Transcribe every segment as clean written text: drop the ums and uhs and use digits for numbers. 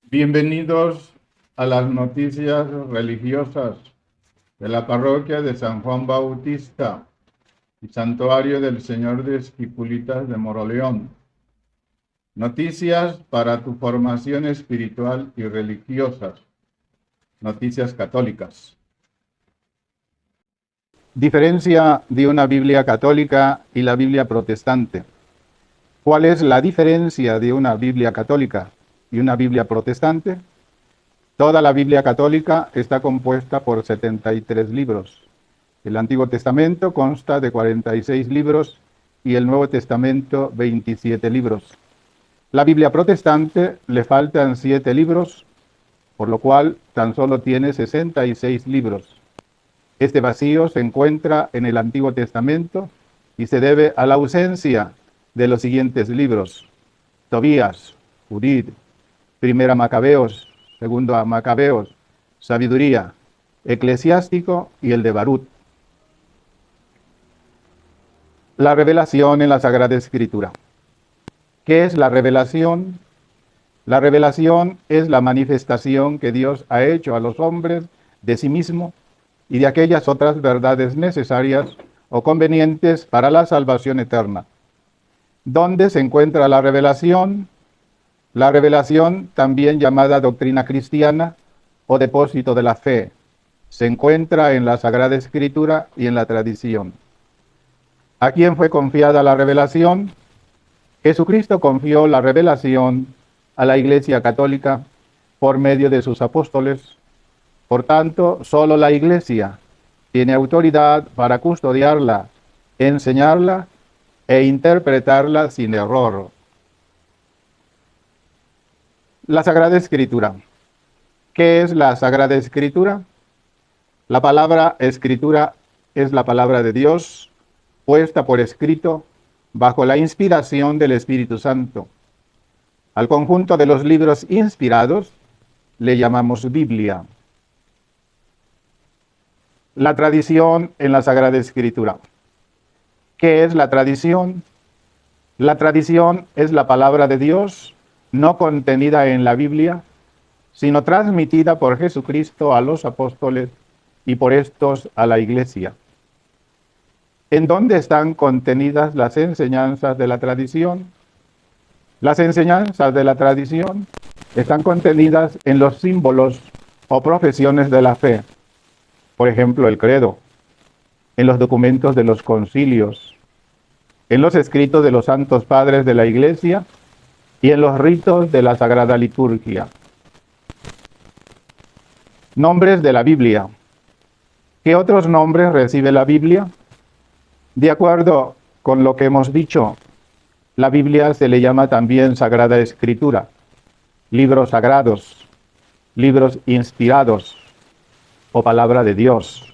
Bienvenidos a las noticias religiosas de la parroquia de San Juan Bautista y Santuario del Señor de Esquipulitas de Moroleón. Noticias para tu formación espiritual y religiosas. Noticias católicas. Diferencia de una Biblia católica y la Biblia protestante. ¿Cuál es la diferencia de una Biblia católica y una Biblia protestante? Toda la Biblia católica está compuesta por 73 libros. El Antiguo Testamento consta de 46 libros y el Nuevo Testamento 27 libros. La Biblia protestante le faltan 7 libros, por lo cual tan solo tiene 66 libros. Este vacío se encuentra en el Antiguo Testamento y se debe a la ausencia de los siguientes libros: Tobías, Judith, Primera Macabeos, Segunda Macabeos, Sabiduría, Eclesiástico y el de Barut. La revelación en la Sagrada Escritura. ¿Qué es la revelación? La revelación es la manifestación que Dios ha hecho a los hombres de sí mismo y de aquellas otras verdades necesarias o convenientes para la salvación eterna. ¿Dónde se encuentra la revelación? La revelación, también llamada doctrina cristiana o depósito de la fe, se encuentra en la Sagrada Escritura y en la tradición. ¿A quién fue confiada la revelación? Jesucristo confió la revelación a la Iglesia Católica por medio de sus apóstoles. Por tanto, solo la Iglesia tiene autoridad para custodiarla, enseñarla e interpretarla sin error. La Sagrada Escritura. ¿Qué es la Sagrada Escritura? La palabra escritura es la palabra de Dios, puesta por escrito bajo la inspiración del Espíritu Santo. Al conjunto de los libros inspirados le llamamos Biblia. La tradición en la Sagrada Escritura. ¿Qué es la tradición? La tradición es la palabra de Dios, no contenida en la Biblia, sino transmitida por Jesucristo a los apóstoles y por estos a la Iglesia. ¿En dónde están contenidas las enseñanzas de la tradición? Las enseñanzas de la tradición están contenidas en los símbolos o profesiones de la fe. Por ejemplo, el credo, en los documentos de los concilios, en los escritos de los santos padres de la Iglesia y en los ritos de la Sagrada Liturgia. Nombres de la Biblia. ¿Qué otros nombres recibe la Biblia? De acuerdo con lo que hemos dicho, la Biblia se le llama también Sagrada Escritura, libros sagrados, libros inspirados o palabra de Dios.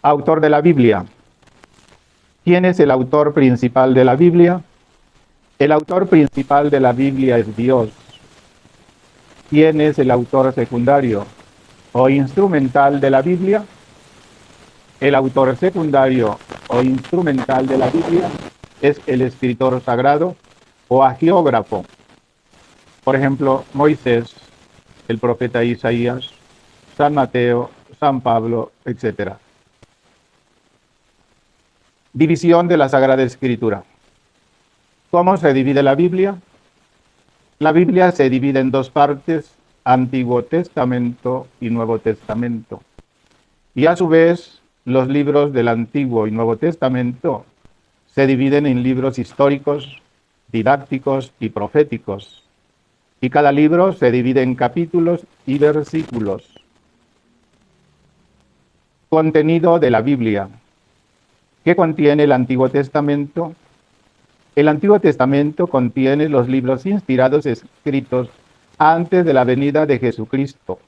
Autor de la Biblia. ¿Quién es el autor principal de la Biblia? El autor principal de la Biblia es Dios. ¿Quién es el autor secundario o instrumental de la Biblia? El autor secundario o instrumental de la Biblia es el escritor sagrado o agiógrafo. Por ejemplo, Moisés, el profeta Isaías, San Mateo, San Pablo, etc. División de la Sagrada Escritura. ¿Cómo se divide la Biblia? La Biblia se divide en dos partes, Antiguo Testamento y Nuevo Testamento. Y a su vez, los libros del Antiguo y Nuevo Testamento se dividen en libros históricos, didácticos y proféticos. Y cada libro se divide en capítulos y versículos. Contenido de la Biblia. ¿Qué contiene el Antiguo Testamento? El Antiguo Testamento contiene los libros inspirados escritos antes de la venida de Jesucristo.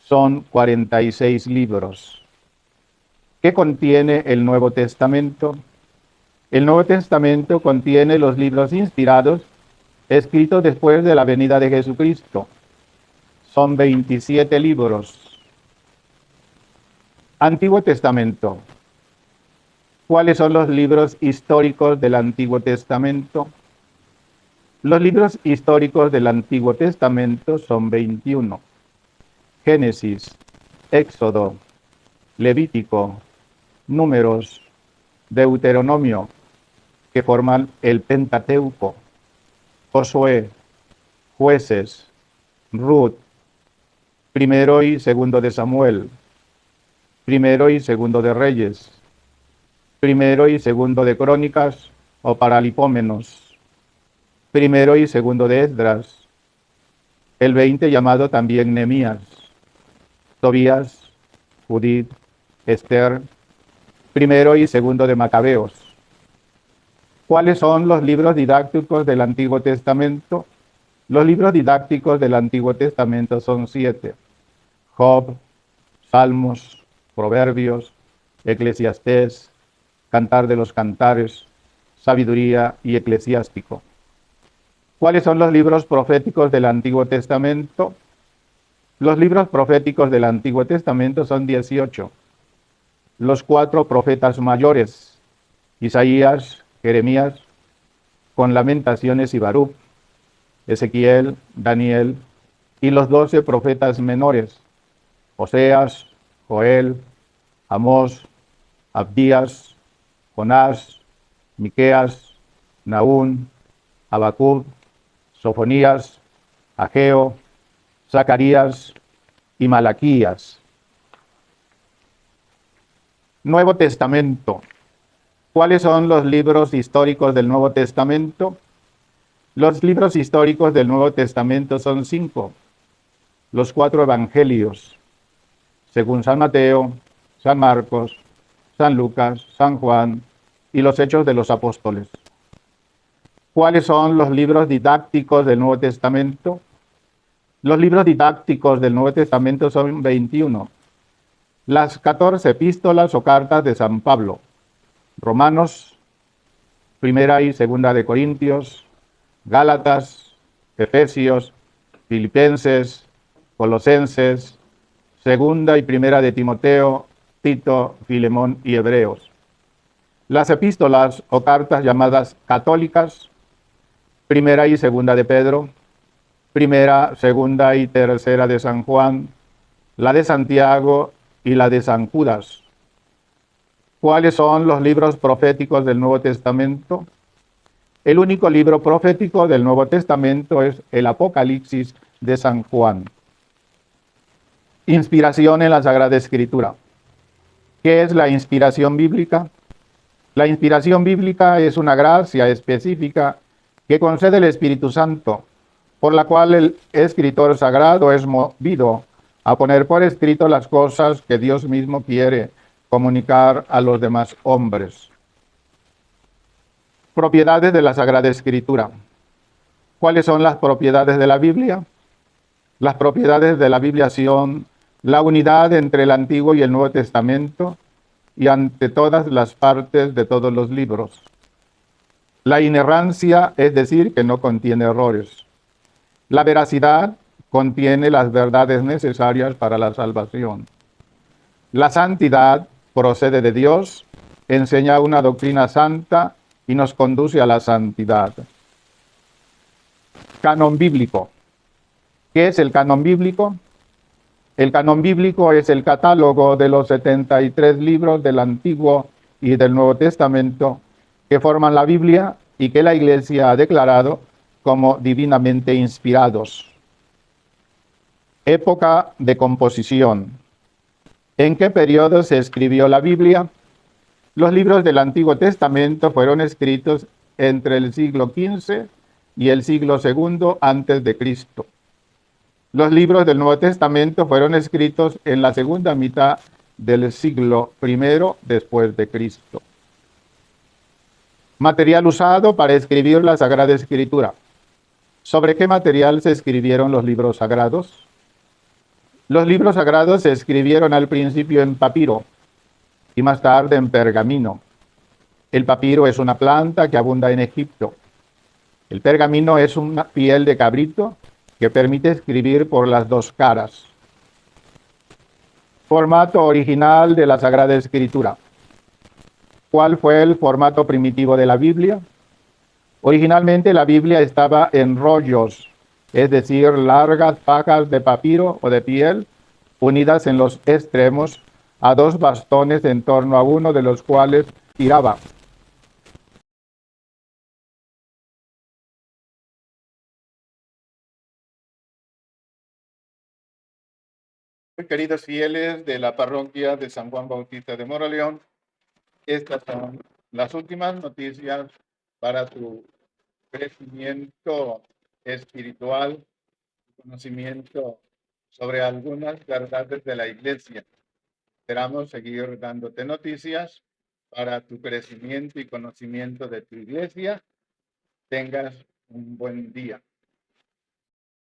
Son 46 libros. ¿Qué contiene el Nuevo Testamento? El Nuevo Testamento contiene los libros inspirados escritos después de la venida de Jesucristo. Son 27 libros. Antiguo Testamento. ¿Cuáles son los libros históricos del Antiguo Testamento? Los libros históricos del Antiguo Testamento son 21. Génesis, Éxodo, Levítico, Números, Deuteronomio, que forman el Pentateuco, Josué, Jueces, Ruth, primero y segundo de Samuel, primero y segundo de Reyes, primero y segundo de Crónicas o Paralipómenos, primero y segundo de Esdras, el 20 llamado también Nehemías, Tobías, Judith, Esther, primero y segundo de Macabeos. ¿Cuáles son los libros didácticos del Antiguo Testamento? Los libros didácticos del Antiguo Testamento son 7. Job, Salmos, Proverbios, Eclesiastés, Cantar de los Cantares, Sabiduría y Eclesiástico. ¿Cuáles son los libros proféticos del Antiguo Testamento? Los libros proféticos del Antiguo Testamento son 18. Los 4 profetas mayores, Isaías, Jeremías, con Lamentaciones y Baruch, Ezequiel, Daniel, y los 12 profetas menores, Oseas, Joel, Amós, Abdías, Jonás, Miqueas, Nahum, Habacuc, Sofonías, Ageo, Zacarías y Malaquías. Nuevo Testamento. ¿Cuáles son los libros históricos del Nuevo Testamento? Los libros históricos del Nuevo Testamento son 5. Los 4 evangelios, según San Mateo, San Marcos, San Lucas, San Juan y los Hechos de los Apóstoles. ¿Cuáles son los libros didácticos del Nuevo Testamento? Los libros didácticos del Nuevo Testamento son 21. Las 14 epístolas o cartas de San Pablo, Romanos, Primera y Segunda de Corintios, Gálatas, Efesios, Filipenses, Colosenses, Segunda y Primera de Timoteo, Tito, Filemón y Hebreos. Las epístolas o cartas llamadas católicas, Primera y Segunda de Pedro, Primera, Segunda y Tercera de San Juan, la de Santiago y la de San Judas. ¿Cuáles son los libros proféticos del Nuevo Testamento? El único libro profético del Nuevo Testamento es el Apocalipsis de San Juan. Inspiración en la Sagrada Escritura. ¿Qué es la inspiración bíblica? La inspiración bíblica es una gracia específica que concede el Espíritu Santo, por la cual el escritor sagrado es movido a poner por escrito las cosas que Dios mismo quiere comunicar a los demás hombres. Propiedades de la Sagrada Escritura. ¿Cuáles son las propiedades de la Biblia? Las propiedades de la Biblia son la unidad entre el Antiguo y el Nuevo Testamento y ante todas las partes de todos los libros. La inerrancia, es decir, que no contiene errores. La veracidad contiene las verdades necesarias para la salvación. La santidad procede de Dios, enseña una doctrina santa y nos conduce a la santidad. Canon bíblico. ¿Qué es el canon bíblico? El canon bíblico es el catálogo de los 73 libros del Antiguo y del Nuevo Testamento que forman la Biblia y que la Iglesia ha declarado como divinamente inspirados. Época de composición. ¿En qué periodo se escribió la Biblia? Los libros del Antiguo Testamento fueron escritos entre el siglo XV y el siglo II antes de Cristo. Los libros del Nuevo Testamento fueron escritos en la segunda mitad del siglo I después de Cristo. Material usado para escribir la Sagrada Escritura. ¿Sobre qué material se escribieron los libros sagrados? Los libros sagrados se escribieron al principio en papiro y más tarde en pergamino. El papiro es una planta que abunda en Egipto. El pergamino es una piel de cabrito que permite escribir por las dos caras. Formato original de la Sagrada Escritura. ¿Cuál fue el formato primitivo de la Biblia? Originalmente la Biblia estaba en rollos, es decir, largas fajas de papiro o de piel unidas en los extremos a dos bastones en torno a uno de los cuales giraba. Muy queridos fieles de la parroquia de San Juan Bautista de Moroleón, estas son las últimas noticias para tu crecimiento espiritual, conocimiento sobre algunas verdades de la Iglesia. Esperamos seguir dándote noticias para tu crecimiento y conocimiento de tu Iglesia. Tengas un buen día.